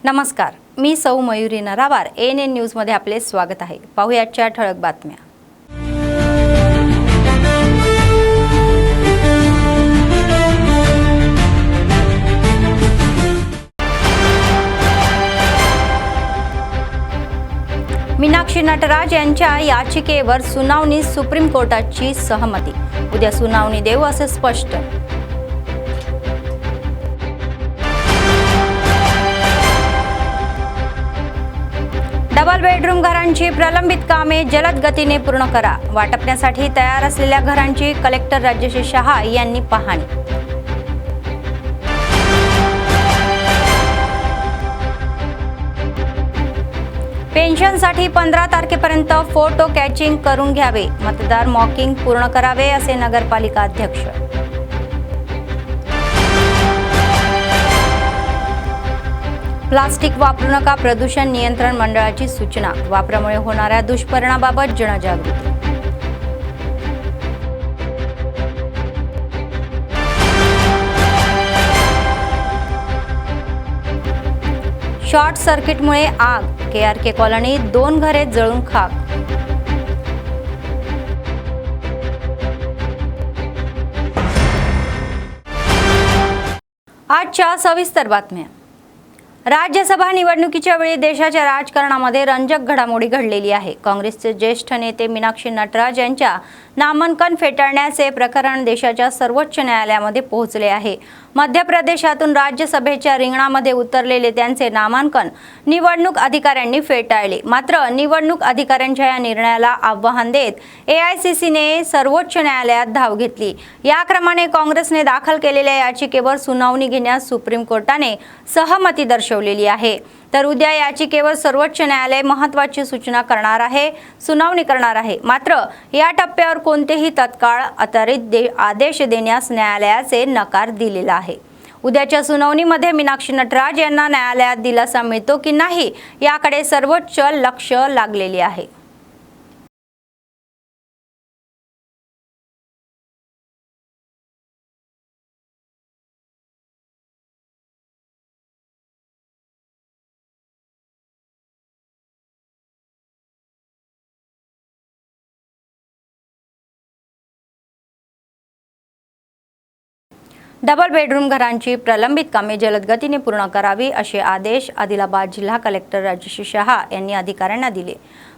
नमस्कार, मी सौ मयुरी नरावार ANN न्यूजमध्ये आपले स्वागत आहे। पाहुयाच्या ठळक बातम्या। मीनाक्षी नटराज यांच्या याचिकेवर सुनावणी सुप्रीम कोर्टाची सहमती। उद्या सुनावणी देऊ असे स्पष्ट। डबल बेडरूम घरांची प्रलंबित कामे जलद गतीने पूर्ण करा। वाटपण्यासाठी तयार असलेल्या घरांची कलेक्टर राजश्री शहा यांनी पाहणी। पेन्शनसाठी 15 तारखेपर्यंत फोटो कॅचिंग करून घ्यावे। मतदार मॉकिंग पूर्ण करावे असे नगरपालिका अध्यक्ष। प्लास्टिक वापरू नका, प्रदूषण नियंत्रण मंडळाची सूचना। वापरामुळे होणाऱ्या दुष्परिणामाबाबत जनजागृती। शॉर्ट सर्किटमुळे आग, KRK कॉलनीत 2 घरे जळून खाक। आजच्या सविस्तर बातम्या। राज्यसभा निवडणुकीच्या वेळी देशाच्या राजकारणामध्ये रंजक घडामोडी घडलेली आहे। काँग्रेसचे ज्येष्ठ नेते मीनाक्षी नटराज यांच्या नामांकन फेटाळण्याचे प्रकरण देशाच्या सर्वोच्च न्यायालयामध्ये पोहोचले आहे। मध्य प्रदेशातून राज्यसभेच्या रिंगणामध्ये उतरलेले त्यांचे नामांकन निवडणूक अधिकाऱ्यांनी फेटाळले। मात्र निवडणूक अधिकाऱ्यांच्या या निर्णयाला आव्हान देत AICCने सर्वोच्च न्यायालयात धाव घेतली। या क्रमाने काँग्रेसने दाखल केलेल्या याचिकेवर सुनावणी घेण्यास सुप्रीम कोर्टाने सहमती दर्शवलेली आहे। तर उद्या याचिकेवर सर्वोच्च न्यायालय महत्त्वाची सूचना करणार आहे, सुनावणी करणार आहे। मात्र या टप्प्यावर कोणतेही तत्काळ त्वरित आदेश देण्यास न्यायालयाचे नकार दिलेला आहे। उद्याच्या सुनावणीमध्ये मीनाक्षी नटराज यांना न्यायालयात दिलासा मिळतो की नाही याकडे सर्वोच्च लक्ष लागलेले आहे। डबल बेडरूम घरांची प्रलंबित कामे जलद गतीने पूर्ण करावी असे आदेश आदिलाबाद जिल्हा कलेक्टर राजश्री शहा यांनी अधिकाऱ्यांना दिले।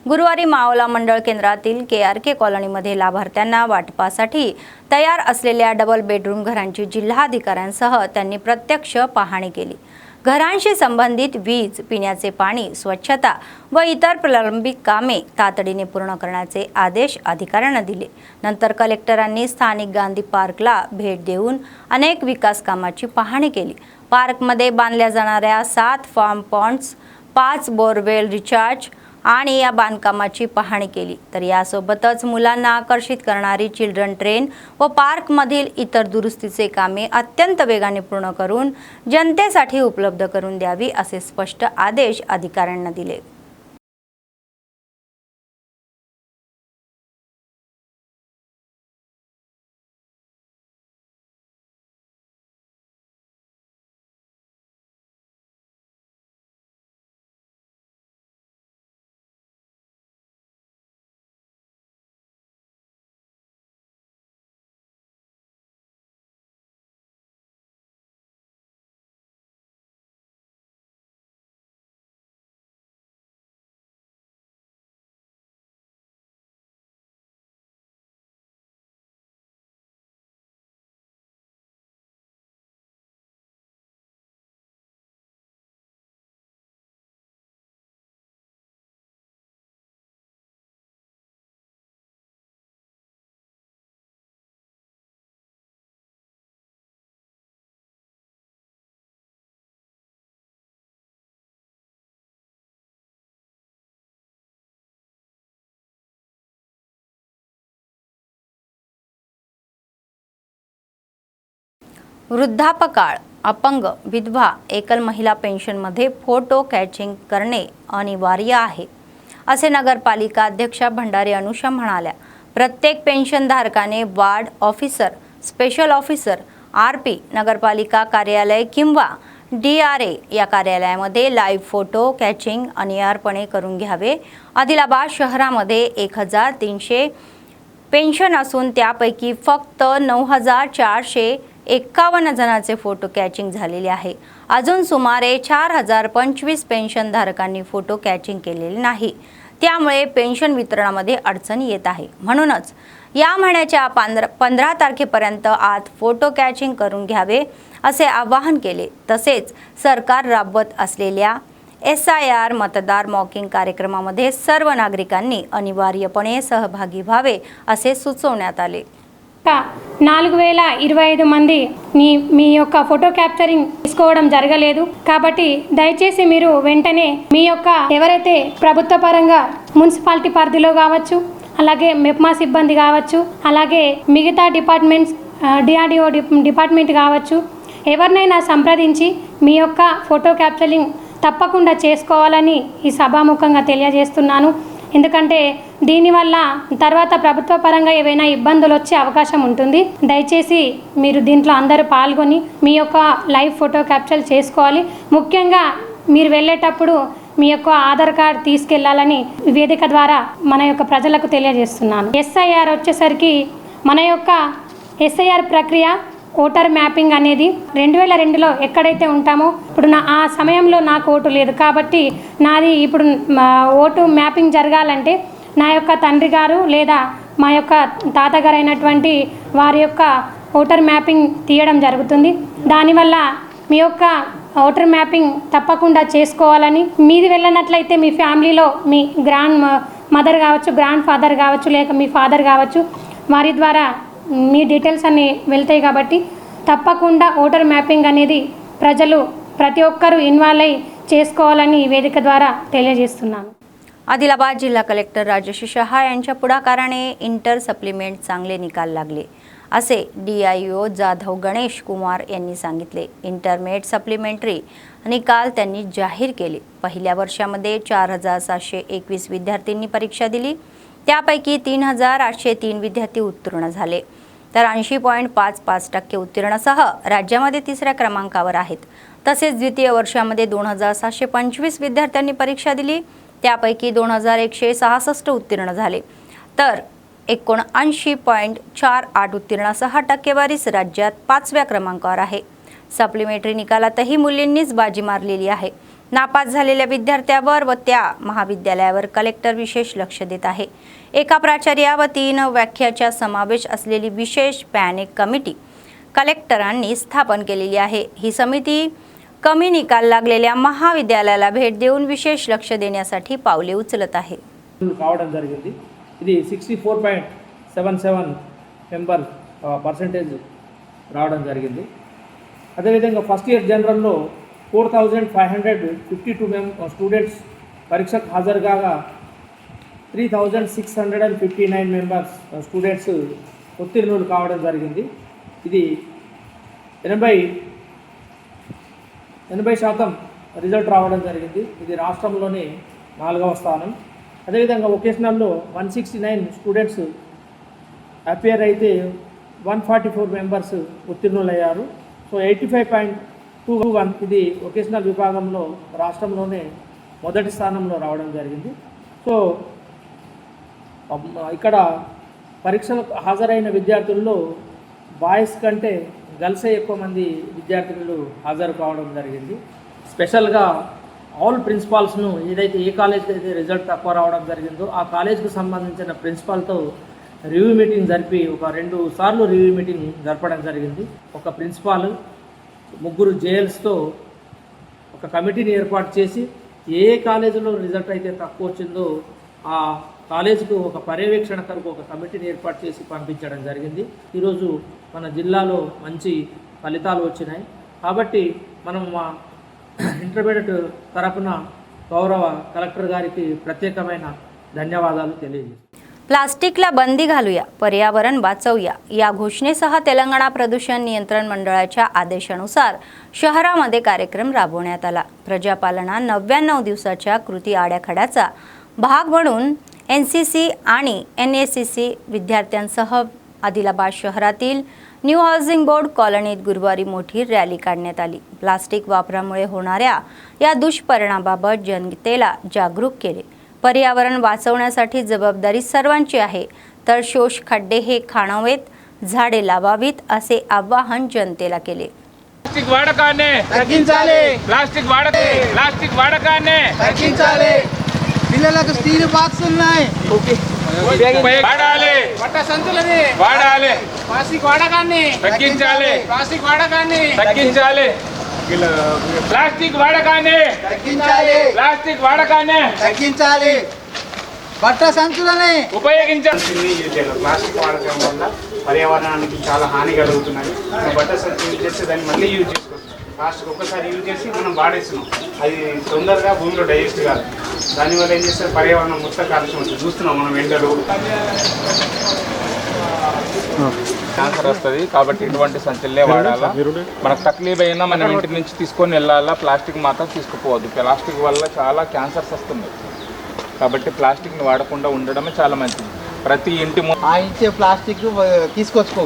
गुरुवारी मावला मंडळ केंद्रातील KRK कॉलनीमध्ये लाभार्थ्यांना वाटपासाठी तयार असलेल्या डबल बेडरूम घरांची जिल्हाधिकाऱ्यांसह त्यांनी प्रत्यक्ष पाहणी केली। घरांशी संबंधित वीज, पिण्याचे पाणी, स्वच्छता व इतर प्रलंबित कामे तातडीने पूर्ण करण्याचे आदेश अधिकाऱ्यांना दिले। नंतर कलेक्टरांनी स्थानिक गांधी पार्कला भेट देऊन अनेक विकास कामाची पाहणी केली। पार्कमध्ये बांधल्या जाणाऱ्या 7 फार्म पॉन्ड्स, 5 बोरवेल रिचार्ज आणि या बांधकामाची पाहणी केली। तर यासोबतच मुलांना आकर्षित करणारी चिल्ड्रन ट्रेन व पार्कमधील इतर दुरुस्तीचे कामे अत्यंत वेगाने पूर्ण करून जनतेसाठी उपलब्ध करून द्यावी असे स्पष्ट आदेश अधिकाऱ्यांना दिले। वृद्धापकाळ, अपंग, विधवा, एकल महिला पेन्शनमध्ये फोटो कॅचिंग करणे अनिवार्य आहे असे नगरपालिका अध्यक्षा भंडारी अनुषा म्हणाल्या। प्रत्येक पेन्शनधारकाने ward officer, special officer, RP, नगरपालिका कार्यालय किंवा DRA या कार्यालयामध्ये लाईव्ह फोटो कॅचिंग अनिवार्यपणे करून घ्यावे। आदिलाबाद शहरामध्ये 1300 पेन्शन असून त्यापैकी फक्त 9451 जणांचे फोटो कॅचिंग झालेले आहे। अजून सुमारे 4025 पेन्शनधारकांनी फोटो कॅचिंग केलेले नाही, त्यामुळे पेन्शन वितरणामध्ये अडचण येत आहे। म्हणूनच या महिन्याच्या 15 तारखेपर्यंत आत फोटो कॅचिंग करून घ्यावे असे आवाहन केले। तसेच सरकार राबवत असलेल्या SIR मतदार मॉकिंग कार्यक्रमामध्ये सर्व नागरिकांनी अनिवार्यपणे सहभागी व्हावे असे सुचवण्यात आले। 4025 మంది మీ యొక్క ఫోటో క్యాప్చరింగ్ తీసుకోవడం జరగలేదు కాబట్టి దయచేసి మీరు వెంటనే మీ యొక్క ఎవరైతే ప్రభుత్వ పరంగా మున్సిపాలిటీ పరిధిలో కావచ్చు, అలాగే మెప్మా సిబ్బంది కావచ్చు, అలాగే మిగతా డిపార్ట్మెంట్స్ DRDO డిపార్ట్మెంట్ కావచ్చు, ఎవరినైనా సంప్రదించి మీ యొక్క ఫోటో క్యాప్చరింగ్ తప్పకుండా చేసుకోవాలని ఈ సభాముఖంగా తెలియజేస్తున్నాను। ఎందుకంటే దీనివల్ల తర్వాత ప్రభుత్వ పరంగా ఏవైనా ఇబ్బందులు వచ్చే అవకాశం ఉంటుంది। దయచేసి మీరు దీంట్లో అందరూ పాల్గొని మీ యొక్క లైవ్ ఫోటో క్యాప్చర్ చేసుకోవాలి। ముఖ్యంగా మీరు వెళ్ళేటప్పుడు మీ యొక్క ఆధార్ కార్డ్ తీసుకెళ్లాలని వేదిక ద్వారా మన యొక్క ప్రజలకు తెలియజేస్తున్నాను। SIR వచ్చేసరికి మన యొక్క SIR ప్రక్రియ ఓటర్ మ్యాపింగ్ అనేది 2002లో ఎక్కడైతే ఉంటామో ఇప్పుడు ఆ సమయంలో నాకు ఓటు లేదు కాబట్టి నాది ఇప్పుడు ఓటు మ్యాపింగ్ జరగాలంటే నా యొక్క తండ్రి గారు లేదా మా యొక్క తాతగారు అయినటువంటి వారి యొక్క ఓటర్ మ్యాపింగ్ తీయడం జరుగుతుంది। దానివల్ల మీ యొక్క ఓటర్ మ్యాపింగ్ తప్పకుండా చేసుకోవాలని, మీది వెళ్ళినట్లయితే మీ ఫ్యామిలీలో మీ గ్రాండ్ మదర్ కావచ్చు, గ్రాండ్ ఫాదర్ కావచ్చు, లేక మీ ఫాదర్ కావచ్చు, వారి ద్వారా మీ డీటెయిల్స్ అన్నీ వెళ్తాయి కాబట్టి తప్పకుండా ఓటర్ మ్యాపింగ్ అనేది ప్రజలు ప్రతి ఒక్కరూ ఇన్వాల్వ్ అయ్యి చేసుకోవాలని వేదిక ద్వారా తెలియజేస్తున్నాను। आदिलाबाद जिल्हा कलेक्टर राजेश शहा यांच्या पुढाकाराने इंटर सप्लिमेंट चांगले निकाल लागले असे DIO जाधव गणेश कुमार यांनी सांगितले। इंटरमेट सप्लिमेंटरी निकाल त्यांनी जाहीर केले। पहिल्या वर्षामध्ये 4721 विद्यार्थ्यांनी परीक्षा दिली, त्यापैकी 3803 विद्यार्थी उत्तीर्ण झाले, तर 80.55% उत्तीर्णसह राज्यामध्ये तिसऱ्या क्रमांकावर आहेत। तसेच द्वितीय वर्षामध्ये 2725 विद्यार्थ्यांनी परीक्षा दिली, त्यापैकी 2166 उत्तीर्ण झाले, तर 79.48 उत्तीर्णसह टक्केवारीस राज्यात 5व्या क्रमांकावर आहे। सप्लिमेंटरी निकालातही मुलींनीच बाजी मारलेली आहे। नापास झालेल्या विद्यार्थ्यावर व त्या महाविद्यालयावर कलेक्टर विशेष लक्ष देत आहे। एका प्राचार्या व 3 व्याख्याच्या समावेश असलेली विशेष पॅनिक कमिटी कलेक्टरांनी स्थापन केलेली आहे। ही समिती कमी निकाल लागलेल्या महाविद्यालयाला भेट देऊन विशेष लक्ष देण्यासाठी पावले उचलत आहे। కావడం జరిగింది। ఇది 64.77 మెంబర్ పర్సెంటేజ్ రావడం జరిగింది। అదేవిధంగా ఫస్ట్ ఇయర్ జనరల్లో 4552 స్టూడెంట్స్ పరీక్షకు హాజరు కాగా 3659 మెంబర్స్ స్టూడెంట్స్ ఉత్తీర్ణులు కావడం జరిగింది। ఇది 80% రిజల్ట్ రావడం జరిగింది। ఇది రాష్ట్రంలోనే 4వ స్థానం। అదేవిధంగా వొకేషనల్లో 169 స్టూడెంట్స్ అపియర్ అయితే 144 మెంబర్స్ ఉత్తీర్ణులయ్యారు। సో 85.21 ఇది వొకేషనల్ విభాగంలో రాష్ట్రంలోనే మొదటి స్థానంలో రావడం జరిగింది। సో ఇక్కడ పరీక్షలకు హాజరైన విద్యార్థుల్లో బాయ్స్ కంటే గర్ల్సే ఎక్కువ మంది విద్యార్థులు హాజరు కావడం జరిగింది। స్పెషల్గా ఆల్ ప్రిన్సిపాల్స్ను ఏదైతే ఏ కాలేజ్కి అయితే రిజల్ట్ తక్కువ రావడం జరిగిందో ఆ కాలేజ్కి సంబంధించిన ప్రిన్సిపాల్తో రివ్యూ మీటింగ్ జరిపి ఒక 2 సార్లు రివ్యూ మీటింగ్ జరపడం జరిగింది। ఒక ప్రిన్సిపాల్ 3 JLస్తో ఒక కమిటీని ఏర్పాటు చేసి ఏ కాలేజీలో రిజల్ట్ అయితే తక్కువ వచ్చిందో ఆ కాలేజీకు ఒక పర్యవేక్షణ కొరకు ఒక కమిటీని ఏర్పాటు చేసి పంపించడం జరిగింది। ఈరోజు మన జిల్లాలో మంచి ఫలితాలు వచ్చినాయి కాబట్టి మనం మా ఇంటర్మీడియట్ తరపున గౌరవ కలెక్టర్ గారికి ప్రత్యేకమైన ధన్యవాదాలు తెలియజేస్తాను। प्लास्टिकला बंदी घालूया, पर्यावरण वाचवूया या घोषणेसह तेलंगणा प्रदूषण नियंत्रण मंडळाच्या आदेशानुसार शहरामध्ये कार्यक्रम राबवण्यात आला। प्रजापालना 99 दिवसाच्या कृती आराखड्याचा भाग म्हणून NCC आणि NACC विद्यार्थ्यांसह आदिलाबाद शहरातील न्यू हाऊसिंग बोर्ड कॉलनीत गुरुवारी मोठी रॅली काढण्यात आली. प्लास्टिक वापरामुळे होणाऱ्या या दुष्परिणामाबाबत जनतेला जागरूक केले. पर्यावरण वाचवण्यासाठी जबाबदारी सर्वांची आहे, तर शोष खड्डे हे खाणावेत, झाडे लावावीत असे आवाहन जनतेला केले. ప్లాస్టిక్ వాడకాన్ని తగ్గించాలి. ప్లాస్టిక్ వాడకాన్ని తగ్గించాలి. పిల్లలకు స్టీల్ బాక్స్ ఉన్నాయి, వాడాలి. బట్ట సంచులని వాడాలి. ప్లాస్టిక్ వాడకాన్ని తగ్గించాలి. ప్లాస్టిక్ వాడకాన్ని తగ్గించాలి. ప్లాస్టిక్ వాడకాన్ని తగ్గించాలి. ప్లాస్టిక్ వాడకాన్ని తగ్గించాలి. బట్ట సంచులని ఉపయోగించాలి. ప్లాస్టిక్ వాడకం వల్ల పర్యావరణానికి చాలా హాని కలుగుతున్నాయి. బట్ట సంచి యూజ్ చేస్తే దాన్ని మళ్ళీ యూజ్ చేసుకోవచ్చు. ప్లాస్టిక్ ఒక్కసారి యూజ్ చేసి మనం వాడేస్తున్నాం, అది తొందరగా భూమిలో డైజెస్ట్ కాదు. దానివల్ల ఏం చేస్తారు, పర్యావరణం మొత్తం కాలుష్యం ఉంటుంది. చూస్తున్నాం మనం ఎండలు. క్యాన్సర్ వస్తుంది కాబట్టి ఇటువంటి సంచులే వాడాలా. మనకు తక్లీఫ్ అయినా మనం ఇంటి నుంచి తీసుకొని వెళ్ళాలా. ప్లాస్టిక్ మాత్రం తీసుకుపోవద్దు. ప్లాస్టిక్ వల్ల చాలా క్యాన్సర్స్ వస్తున్నాయి కాబట్టి ప్లాస్టిక్ని వాడకుండా ఉండడమే చాలా మంచిది. ప్రతి ఇంటి ఆ ఇచ్చే ప్లాస్టిక్ తీసుకొచ్చుకో.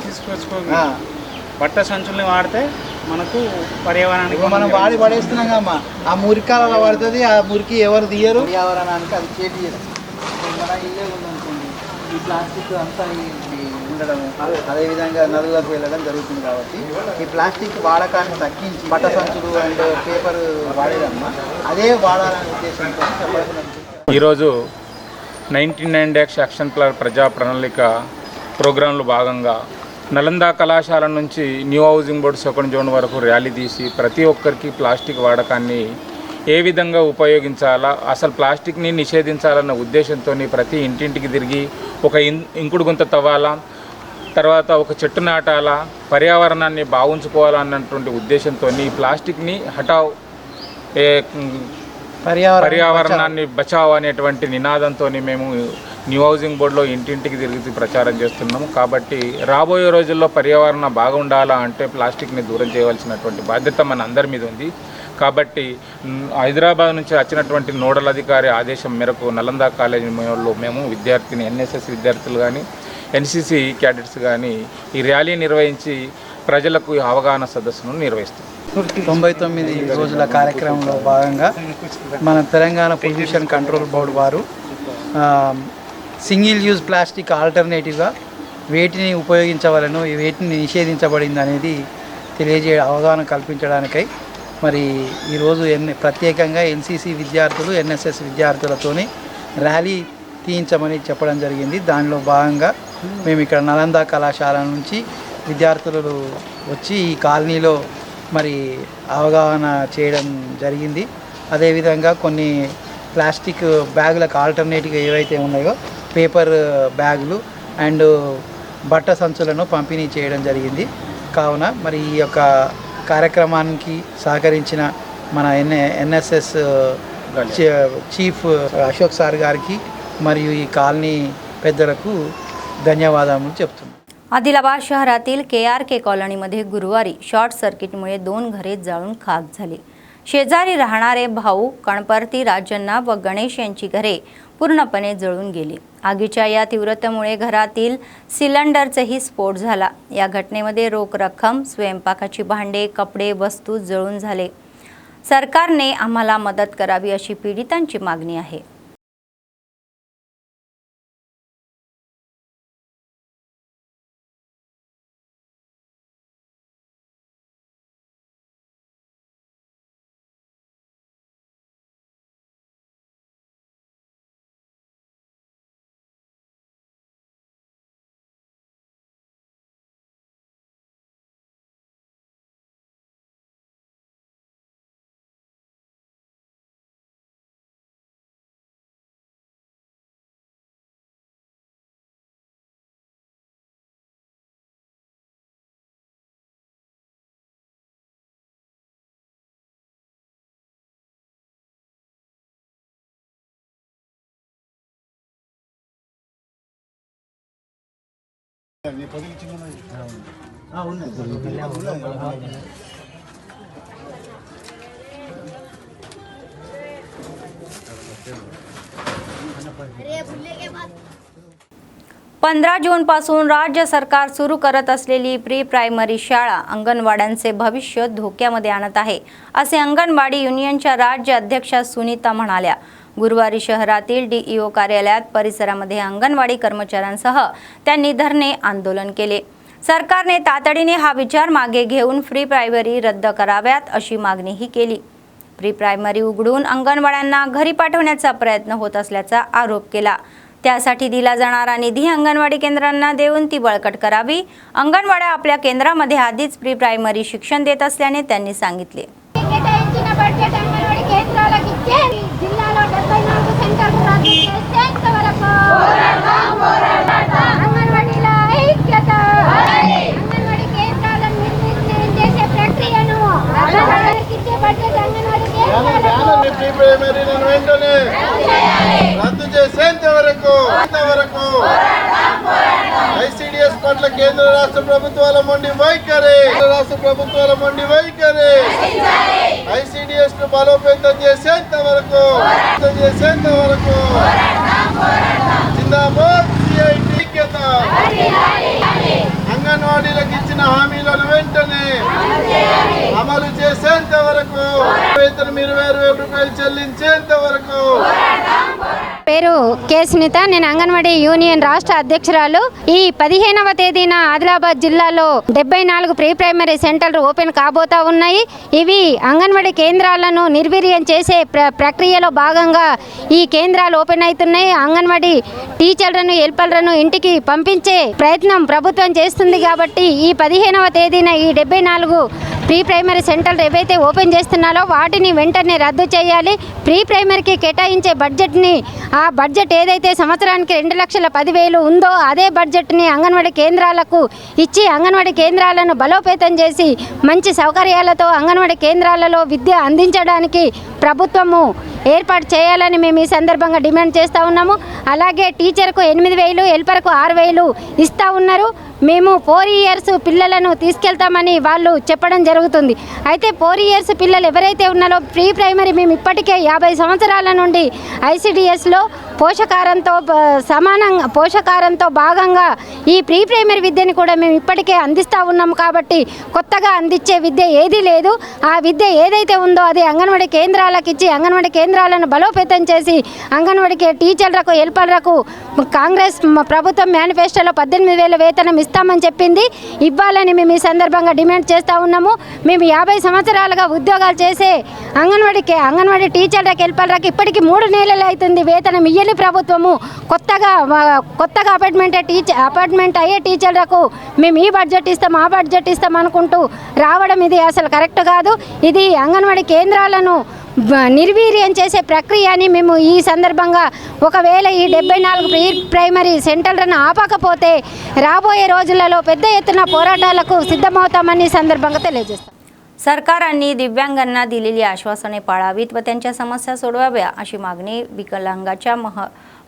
బట్ట సంచుల్ని వాడితే మనకు పర్యావరణానికి మనం వాడి పడేస్తున్నాం కమ్మా, ఆ మురికాలలో పడుతుంది. ఆ మురికి ఎవరు తీయరు, పర్యావరణానికి అది చేతి చేస్తుంది. మన ఇల్లే ఉందనుకోండి, ఈ ప్లాస్టిక్ అంతా ఉండడము, అదేవిధంగా నదులకు వెళ్ళడం జరుగుతుంది. కాబట్టి ఈ ప్లాస్టిక్ వాడకాన్ని తగ్గించి బట్ట సంచులు అండ్ పేపర్ వాడేదమ్మా, అదే వాడాలనే ఉద్దేశంతో చెప్పాల్సిన. ఈరోజు 99 డేస్ యాక్షన్ ప్లాన్ ప్రజా ప్రణాళిక ప్రోగ్రాంలో భాగంగా నలంద కళాశాల నుంచి new housing board second zone వరకు ర్యాలీ తీసి ప్రతి ఒక్కరికి ప్లాస్టిక్ వాడకాన్ని ఏ విధంగా ఉపయోగించాలా, అసలు ప్లాస్టిక్ని నిషేధించాలన్న ఉద్దేశంతో ప్రతి ఇంటింటికి తిరిగి ఒక ఇంకుడు గుంత తవ్వాలా, తర్వాత ఒక చెట్టు నాటాలా, పర్యావరణాన్ని బాగుంచుకోవాలన్నటువంటి ఉద్దేశంతో ఈ ప్లాస్టిక్ని హటావ్ పర్యావరణాన్ని బచావ్ అనేటువంటి నినాదంతో మేము న్యూ హౌసింగ్ బోర్డులో ఇంటింటికి తిరిగి ప్రచారం చేస్తున్నాము. కాబట్టి రాబోయే రోజుల్లో పర్యావరణం బాగుండాలా అంటే ప్లాస్టిక్ని దూరం చేయవలసినటువంటి బాధ్యత మన అందరి మీద ఉంది. కాబట్టి హైదరాబాద్ నుంచి వచ్చినటువంటి నోడల్ అధికారి ఆదేశం మేరకు నలంద కాలేజీలో మేము విద్యార్థిని ఎన్ఎస్ఎస్ విద్యార్థులు కానీ ఎన్సిసి క్యాడెట్స్ కానీ ఈ ర్యాలీ నిర్వహించి ప్రజలకు అవగాహన సదస్సును నిర్వహిస్తాం. 99 రోజుల కార్యక్రమంలో భాగంగా మన తెలంగాణ పొల్యూషన్ కంట్రోల్ బోర్డు వారు సింగిల్ యూజ్ ప్లాస్టిక్ ఆల్టర్నేటివ్గా వేటిని ఉపయోగించవలను, వేటిని నిషేధించబడింది అనేది అవగాహన కల్పించడానికై మరి ఈరోజు ప్రత్యేకంగా ఎన్సిసి విద్యార్థులు ఎన్ఎస్ఎస్ విద్యార్థులతోని ర్యాలీ తీయించమని చెప్పడం జరిగింది. దానిలో భాగంగా మేము ఇక్కడ నలంద కళాశాల నుంచి విద్యార్థులు వచ్చి ఈ కాలనీలో మరి అవగాహన చేయడం జరిగింది. అదేవిధంగా కొన్ని ప్లాస్టిక్ బ్యాగులకు ఆల్టర్నేటివ్గా ఏవైతే ఉన్నాయో పేపర్ బ్యాగులు అండ్ బట్ట సంచులను పంపిణీ చేయడం జరిగింది. కావున మరి ఈ యొక్క కార్యక్రమానికి సహకరించిన మన ఎన్ఎస్ఎస్ చీఫ్ అశోక్ సార్ గారికి మరియు ఈ కాలనీ పెద్దలకు धन्यवाद చెప్తున్నాను. आदिलाबाद शहरातील KRK कॉलनीमध्ये गुरुवारी शॉर्ट सर्किटमुळे 2 घरे जाळून खाक झाली. शेजारी राहणारे भाऊ कणपर्ती राजन्ना व गणेश यांची घरे पूर्णपणे जळून गेली. आगीच्या या तीव्रतेमुळे घरातील सिलेंडरचाही स्फोट झाला. या घटनेमध्ये रोख रक्कम, स्वयंपाकाची भांडे, कपडे, वस्तू जळून झाले. सरकारने आम्हाला मदत करावी अशी पीडितांची मागणी आहे. 15 जूनपासून राज्य सरकार सुरू करत असलेली प्री प्रायमरी शाळा अंगणवाड्यांचे भविष्य धोक्यामध्ये आणत आहे, असे अंगणवाडी युनियनच्या राज्य अध्यक्षा सुनीता म्हणाल्या. गुरुवारी शहरातील DEO कार्यालयात परिसरामध्ये अंगणवाडी कर्मचाऱ्यांसह त्यांनी धरणे आंदोलन केले. सरकारने तातडीने हा विचार मागे घेऊन प्री प्रायमरी रद्द कराव्यात अशी मागणीही केली. प्री प्रायमरी उघडून अंगणवाड्यांना घरी पाठवण्याचा प्रयत्न होत असल्याचा आरोप केला. त्यासाठी दिला जाणारा निधी अंगणवाडी केंद्रांना देऊन ती बळकट करावी. अंगणवाड्या आपल्या केंद्रामध्ये आधीच प्री प्रायमरी शिक्षण देत असल्याने त्यांनी सांगितले. రద్దు చేసేంత వరకు ICDS పట్ల కేంద్ర రాష్ట్ర ప్రభుత్వాల మొండి వైఖరి ICDS ను బలోపేతం చేసేంత వరకు జిందాబాద్ CIT ఐక్యత. అంగన్వాడీలకు ఇచ్చిన హామీలను వెంటనే అమలు చేసేంత వరకు, వేతనం 20,000 రూపాయలు చెల్లించేంత వరకు. పేరు కె సునీత, నేను అంగన్వాడీ యూనియన్ రాష్ట్ర అధ్యక్షురాలు. ఈ 15వ తేదీన ఆదిలాబాద్ జిల్లాలో 74 ప్రీ ప్రైమరీ సెంటర్లు ఓపెన్ కాబోతా ఉన్నాయి. ఇవి అంగన్వాడీ కేంద్రాలను నిర్వీర్యం చేసే ప్రక్రియలో భాగంగా ఈ కేంద్రాలు ఓపెన్ అవుతున్నాయి. అంగన్వాడీ టీచర్లను హెల్పర్లను ఇంటికి పంపించే ప్రయత్నం ప్రభుత్వం చేస్తుంది. కాబట్టి ఈ 15వ తేదీన ఈ 74 ప్రీ ప్రైమరీ సెంటర్లు ఏవైతే ఓపెన్ చేస్తున్నారో వాటిని వెంటనే రద్దు చేయాలి. ప్రీ ప్రైమరీకి కేటాయించే బడ్జెట్ని, ఆ బడ్జెట్ ఏదైతే సంవత్సరానికి 2,10,000 ఉందో అదే బడ్జెట్ని అంగన్వాడీ కేంద్రాలకు ఇచ్చి అంగన్వాడీ కేంద్రాలను బలోపేతం చేసి మంచి సౌకర్యాలతో అంగన్వాడీ కేంద్రాలలో విద్య అందించడానికి ప్రభుత్వము ఏర్పాటు చేయాలని మేము ఈ సందర్భంగా డిమాండ్ చేస్తూ ఉన్నాము. అలాగే టీచర్కు 8,000, హెల్పర్కు 6,000 ఇస్తూ ఉన్నారు. మేము 4 ఇయర్స్ పిల్లలను తీసుకెళ్తామని వాళ్ళు చెప్పడం జరుగుతుంది. అయితే 4 ఇయర్స్ పిల్లలు ఎవరైతే ఉన్నారో ప్రీ ప్రైమరీ మేము ఇప్పటికే 50 సంవత్సరాల నుండి ICDSలో పోషకారంతో భాగంగా ఈ ప్రీ ప్రైమరీ విద్యని కూడా మేము ఇప్పటికే అందిస్తూ ఉన్నాము. కాబట్టి కొత్తగా అందించే విద్య ఏదీ లేదు. ఆ విద్య ఏదైతే ఉందో అది అంగన్వాడీ కేంద్రాలకు ఇచ్చి అంగన్వాడీ కేంద్రాలను బలోపేతం చేసి అంగన్వాడీకి టీచర్లకు హెల్పర్లకు కాంగ్రెస్ ప్రభుత్వం మేనిఫెస్టోలో 18,000 వేతనం ఇస్తామని చెప్పింది. ఇవ్వాలని మేము ఈ సందర్భంగా డిమాండ్ చేస్తూ ఉన్నాము. మేము 50 సంవత్సరాలుగా ఉద్యోగాలు చేసే అంగన్వాడీ టీచర్లకు హెల్పర్లకు ఇప్పటికీ 3 నెలలు అవుతుంది వేతనం ఇయ్యని ప్రభుత్వము. కొత్తగా అపార్ట్మెంట్ అయ్యే టీచర్లకు మేము ఈ బడ్జెట్ ఇస్తాం ఆ బడ్జెట్ ఇస్తాం అనుకుంటూ రావడం ఇది అసలు కరెక్ట్ కాదు. ఇది అంగన్వాడీ కేంద్రాలను నిర్వీర్యం చేసే ప్రక్రియ అని మేము ఈ సందర్భంగా ఒకవేళ ఈ 74 ప్రీ ప్రైమరీ సెంటర్లను आपाकपोते రాబోయే రోజులలో పెద్ద ఎత్తున పోరాటాలకు सिद्धమవుతామని సందర్భంగా తెలియజేస్తాం. सरकारांनी दिव्यांगांना दिलेली आश्वासने पाळावीत व त्यांच्या समस्या सोडवाव्या अशी मागणी विकलांगाच्या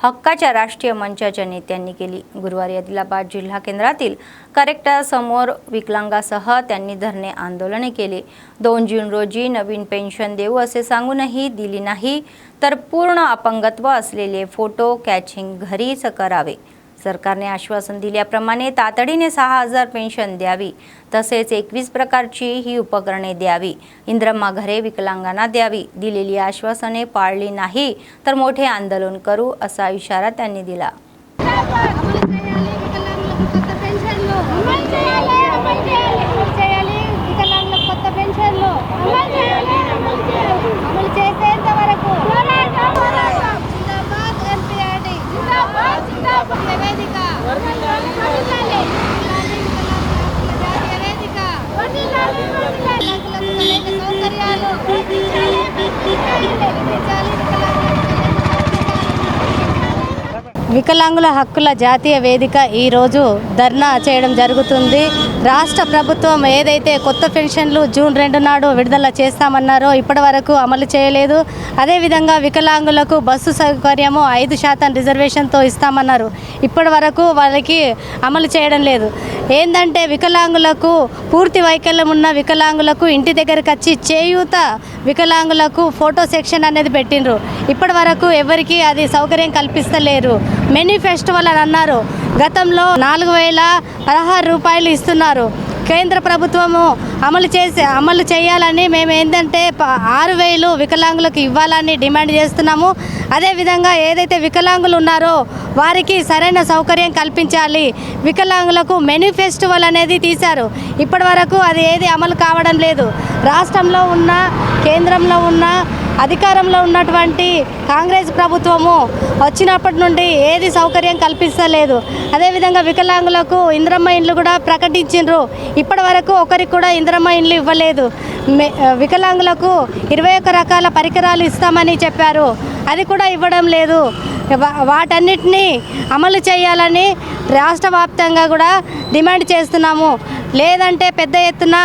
हक्काच्या राष्ट्रीय मंचाच्या नेत्यांनी केली. गुरुवारी आदिलाबाद जिल्हा केंद्रातील कलेक्टरसमोर विकलांगासह त्यांनी धरणे आंदोलने केले. 2 जून रोजी नवीन पेन्शन देऊ असे सांगूनही दिली नाही तर पूर्ण अपंगत्व असलेले फोटो कॅचिंग घरीच करावे. सरकारने आश्वासन दिल्याप्रमाणे तातडीने 6,000 पेन्शन द्यावी, तसेच 21 प्रकारची ही उपकरणे द्यावी. इंद्रम्मा घरे विकलांगांना द्यावी. दिलेली आश्वासने पाळली नाही तर मोठे आंदोलन करू असा इशारा त्यांनी दिला. వికలాంగుల హక్కుల జాతీయ వేదిక ఈ రోజు ధర్నా చేయడం జరుగుతుంది. రాష్ట్ర ప్రభుత్వం ఏదైతే కొత్త పెన్షన్లు జూన్ 2 నాడు విడుదల చేస్తామన్నారో ఇప్పటివరకు అమలు చేయలేదు. అదేవిధంగా వికలాంగులకు బస్సు సౌకర్యము 5% రిజర్వేషన్తో ఇస్తామన్నారు. ఇప్పటివరకు వాళ్ళకి అమలు చేయడం లేదు. ఏంటంటే వికలాంగులకు పూర్తి వైకల్యం ఉన్న వికలాంగులకు ఇంటి దగ్గరకు వచ్చి చేయూత వికలాంగులకు ఫోటో సెక్షన్ అనేది పెట్టిండ్రు. ఇప్పటివరకు ఎవరికి అది సౌకర్యం కల్పిస్తలేరు. మేనిఫెస్టో అని అన్నారు. గతంలో 4016 రూపాయలు ఇస్తున్నారు. కేంద్ర ప్రభుత్వము అమలు చేయాలని మేము ఏంటంటే 6000 వికలాంగులకు ఇవ్వాలని డిమాండ్ చేస్తున్నాము. అదేవిధంగా ఏదైతే వికలాంగులు ఉన్నారో వారికి సరైన సౌకర్యం కల్పించాలి. వికలాంగులకు మెనూ ఫెస్టివల్ అనేది తీశారు, ఇప్పటి వరకు అది ఏది అమలు కావడం లేదు. రాష్ట్రంలో ఉన్న కేంద్రంలో ఉన్న అధికారంలో ఉన్నటువంటి కాంగ్రెస్ ప్రభుత్వము వచ్చినప్పటి నుండి ఏది సౌకర్యం కల్పిస్తలేదు. అదేవిధంగా వికలాంగులకు ఇందిరమ్మ ఇండ్లు కూడా ప్రకటించిండ్రు, ఇప్పటి వరకు ఒకరికి కూడా ఇందిరమ్మ ఇండ్లు ఇవ్వలేదు. వికలాంగులకు 21 రకాల పరికరాలు ఇస్తామని చెప్పారు, అది కూడా ఇవ్వడం లేదు. వాటన్నిటినీ అమలు చేయాలని రాష్ట్ర వ్యాప్తంగా కూడా డిమాండ్ చేస్తున్నాము. లేదంటే పెద్ద ఎత్తున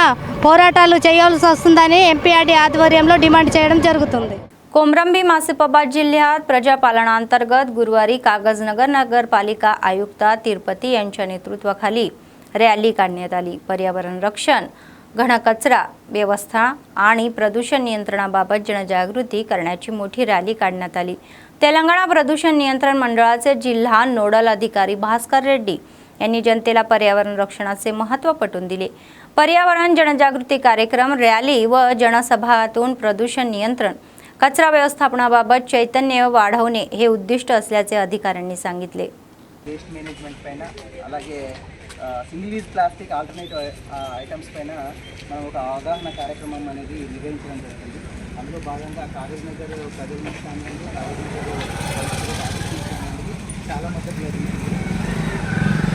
పోరాటాలు చేయాల్సి వస్తుందని MPRD आध्वर्यांలో डिमांड చేయడం जరుగుతుంది. कोमरंबी मासिपाबाद जिल्ह्यात प्रजापालनांतर्गत गुरुवारी कागजनगर नगरपालिका आयुक्त तिरुपती यांच्या नेतृत्वाखाली रॅली काढण्यात आली. पर्यावरण रक्षण, घनकचरा व्यवस्था आणि प्रदूषण नियंत्रणाबाबत जनजागृती करण्याची मोठी रॅली काढण्यात आली. तेलंगणा प्रदूषण नियंत्रण मंडळाचे जिल्हा नोडल अधिकारी भास्कर रेड्डी यांनी जनतेला पर्यावरण रक्षणाचे महत्त्व पटवून दिले. पर्यावरण जनजागृती कार्यक्रम, रॅली व जनसभातून प्रदूषण नियंत्रण, कचरा व्यवस्थापनाबाबत चैतन्य वाढवणे हे उद्दिष्ट असल्याचे अधिकाऱ्यांनी सांगितले. వేస్ట్ మేనేజ్మెంట్ పైన అలాగే single use plastic alternative items పైన మనం ఒక అవగాహన కార్యక్రమం అనేది నిర్వహించడం జరుగుతుంది. అందులో భాగంగా కాగజ్నగర్ ప్రజల స్థానంలో చాలా మద్దతు జరిగింది.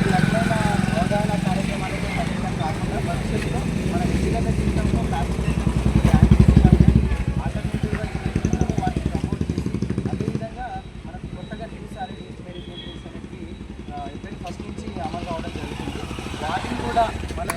ఈ రకమైన అవగాహన కార్యక్రమాలతో పట్టడం కాకుండా భవిష్యత్తులో మన వ్యక్తిగత జీవితంలో ప్లాస్టిక్ ఆల్టర్నేటివ్గా వాటిని ప్రమోట్ చేసి అదేవిధంగా మనకు కొత్తగా న్యూసారి వేస్ట్ మేనేజ్మెంట్ రూల్స్ అనేది ఏప్రిల్ 1 నుంచి అమలు కావడం జరుగుతుంది. వాటిని కూడా మన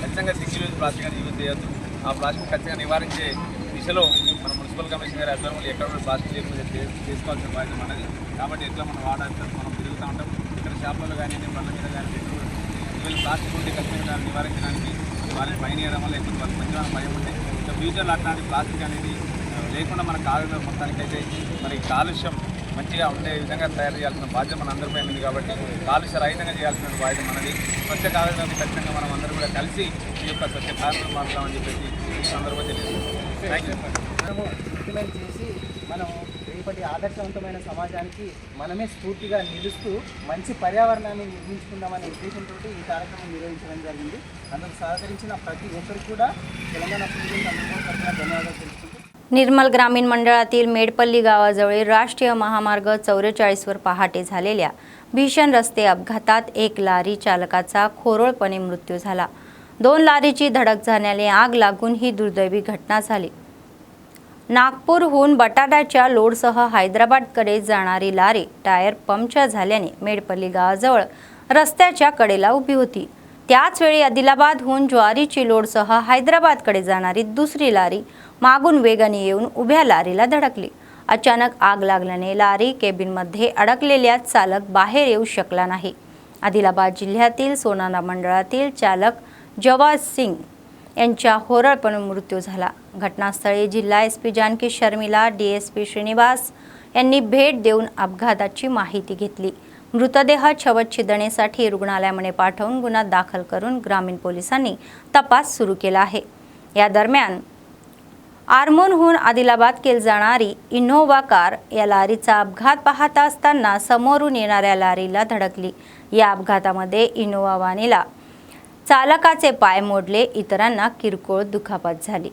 ఖచ్చితంగా సింగిల్ యూజ్ ప్లాస్టిక్ అని యూజ్ చేయొద్దు. ఆ ప్లాస్టిక్ ఖచ్చితంగా నివారించే దిశలో మన మున్సిపల్ కమిషన్ గారి ఆధ్వర్యంలో ఎక్కడ కూడా ప్లాస్టిక్ లేకుండా చేసుకోవాల్సిన బాధ్యత మనది. కాబట్టి ఎట్లా మనం వాడాలి మనం తిరుగుతూ ఉంటాం. ఇక్కడ షాపులలో కానీ బండ్ల మీద కానీ వీళ్ళు ప్లాస్టిక్ ఉంటే ఖచ్చితంగా దాన్ని నివారించడానికి వాళ్ళని పైన వేయడం వల్ల ఎక్కువ వాళ్ళకి మంచిగా భయం ఉంటాయి. ఇంకా ఫ్యూచర్లో అట్లాంటి ప్లాస్టిక్ అనేది లేకుండా మన కాలుష్యం మొత్తానికైతే మరి కాలుష్యం మంచిగా ఉండే విధంగా తయారు చేయాల్సిన బాధ్యత మన అందరిపై ఉంది. కాబట్టి కాలుష్య రహితంగా చేయాల్సిన బాధ్యత మనది. స్వచ్ఛ కాలుష్యం ఖచ్చితంగా మనం అందరూ కూడా కలిసి ఈ యొక్క స్వచ్ఛ కాలుష్యం మారుతామని చెప్పేసి ఈ సందర్భంగా తెలియజేస్తాం. Thank you. మనము ఇంప్లిమెంట్ చేసి మనం రేపటి ఆదర్శవంతమైన సమాజానికి మనమే స్ఫూర్తిగా నిలుస్తూ మంచి పర్యావరణాన్ని నిర్మించుకుందామనే ఉద్దేశంతో ఈ కార్యక్రమం నిర్వహించడం జరిగింది. అందుకు సహకరించిన ప్రతి ఒక్కరికి కూడా తెలంగాణ ప్రభుత్వం అందరికీ తరఫున ధన్యవాదాలు తెలుసుకుంటూ निर्मल ग्रामीण मंडळातील मेडपल्ली गावाजवळील राष्ट्रीय महामार्ग 44 वर पहाटे झालेल्या भीषण रस्ते अपघातात एक लारी चालकाचा खोरोळपणे मृत्यू झाला. 2 लारीची धडक झाल्याने आग लागून ही दुर्दैवी घटना झाली. नागपूरहून बटाट्याच्या लोडसह हैदराबादकडे जाणारी लारी टायर पंक्चर झाल्याने मेडपल्ली गावाजवळ रस्त्याच्या कडेला उभी होती. त्याच वेळी आदिलाबादहून ज्वारीची लोडसह हैदराबादकडे जाणारी दुसरी लारी मागून वेगाने येऊन उभ्या लारीला धडकली. अचानक आग लागल्याने लारी केबिनमध्ये अडकलेल्या चालक बाहेर येऊ शकला नाही. आदिलाबाद जिल्ह्यातील सोनारा मंडळातील चालक जवाज सिंग यांच्या होरळपणे मृत्यू झाला. घटनास्थळी जिल्हा SP जानकी शर्मिला, DSP श्रीनिवास यांनी भेट देऊन अपघाताची माहिती घेतली. मृतदेह छवच्छिदनेसाठी रुग्णालयामध्ये पाठवून गुन्हा दाखल करून ग्रामीण पोलिसांनी तपास सुरू केला आहे. या दरम्यान आरमोरहून आदिलाबादकडे जाणारी इनोव्हा कार या लारीचा अपघात पाहत असताना समोरून येणाऱ्या लारीला धडकली. या अपघातामध्ये इनोव्हा वाहनाला चालकाचे पाय मोडले, इतरांना किरकोळ दुखापत झाली.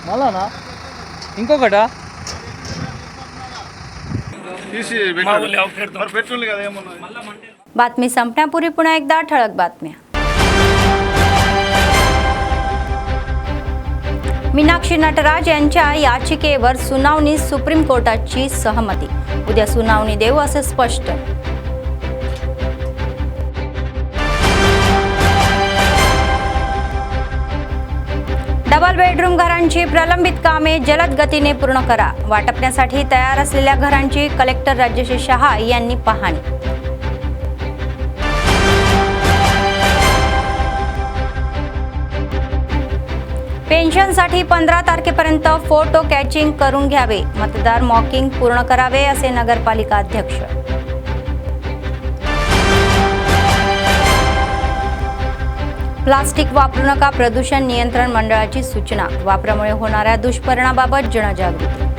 మళ్ళానా ఇంకొకట बातमी संपण्यापूर्वी पुन्हा एकदा ठळक बातम्या. मीनाक्षी नटराज यांच्या याचिकेवर सुनावणी सुप्रीम कोर्टाची सहमती. उद्या सुनावणी देऊ असे स्पष्ट. डबल बेडरूम घरांची प्रलंबित कामे जलद गतीने पूर्ण करा. वाटपण्यासाठी तयार असलेल्या घरांची कलेक्टर राजश्री शहा यांनी पाहणी. पेन्शनसाठी 15 तारखेपर्यंत फोटो कॅचिंग करून घ्यावे. मतदार मॉकिंग पूर्ण करावे असे नगरपालिका अध्यक्ष. प्लास्टिक वापरू नका, प्रदूषण नियंत्रण मंडळाची सूचना. वापरामुळे होणाऱ्या दुष्परिणामाबाबत जनजागृती.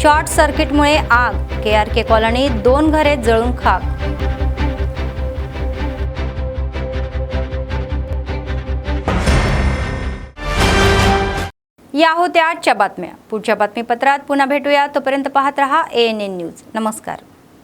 शॉर्ट सर्किटमुळे आग. KRK कॉलनीत 2 घरे जळून खाक. या होत्या आजच्या बातम्या. पुढच्या बातमीपत्रात पुन्हा भेटूया. तोपर्यंत पाहत रहा ANN न्यूज. नमस्कार.